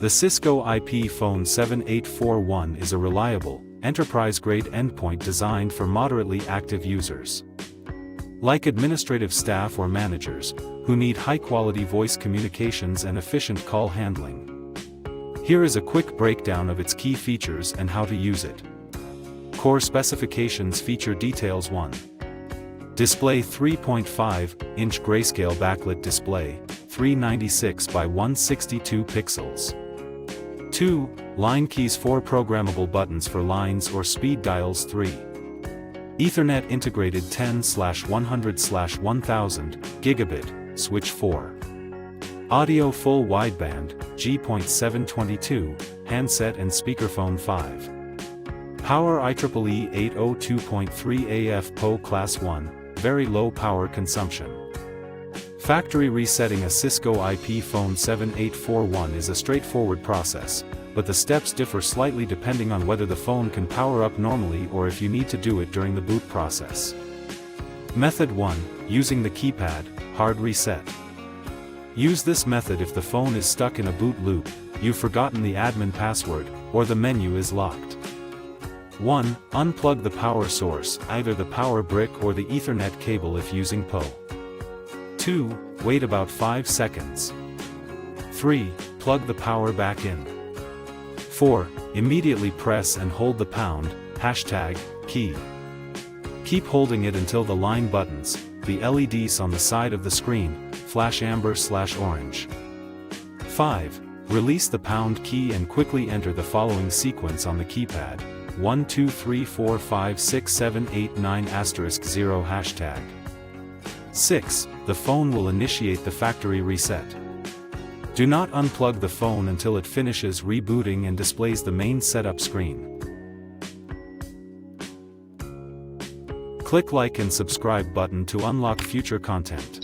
The Cisco IP Phone 7841 is a reliable, enterprise-grade endpoint designed for moderately active users. Like administrative staff or managers, who need high-quality voice communications and efficient call handling. Here is a quick breakdown of its key features and how to use it. Core specifications feature details: 1. Display 3.5-inch grayscale backlit display, 396 by 162 pixels. 2. Line keys, 4 programmable buttons for lines or speed dials. 3. Ethernet integrated 10/100/1000 Gigabit switch. 4. Audio full wideband G.722 handset and speakerphone. 5. Power IEEE 802.3 AF PoE Class 1, very low power consumption. Factory resetting a Cisco IP Phone 7841 is a straightforward process, but the steps differ slightly depending on whether the phone can power up normally or if you need to do it during the boot process. Method 1. Using the keypad, hard reset. Use this method if the phone is stuck in a boot loop, you've forgotten the admin password, or the menu is locked. 1. Unplug the power source, either the power brick or the Ethernet cable if using PoE. 2. Wait about 5 seconds. 3. Plug the power back in. 4. Immediately press and hold the #key. Keep holding it until the line buttons, the LEDs on the side of the screen, flash amber/orange. 5. Release the #key and quickly enter the following sequence on the keypad: 1 2 3 4 5 6 7 8 9 *0#. 6. The phone will initiate the factory reset. Do not unplug the phone until it finishes rebooting and displays the main setup screen. Click like and subscribe button to unlock future content.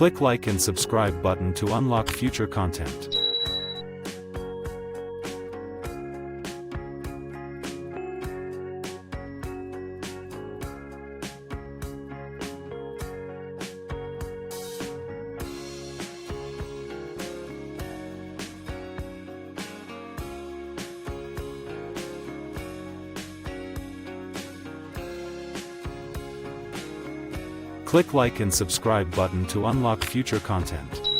Click like and subscribe button to unlock future content. Click like and subscribe button to unlock future content.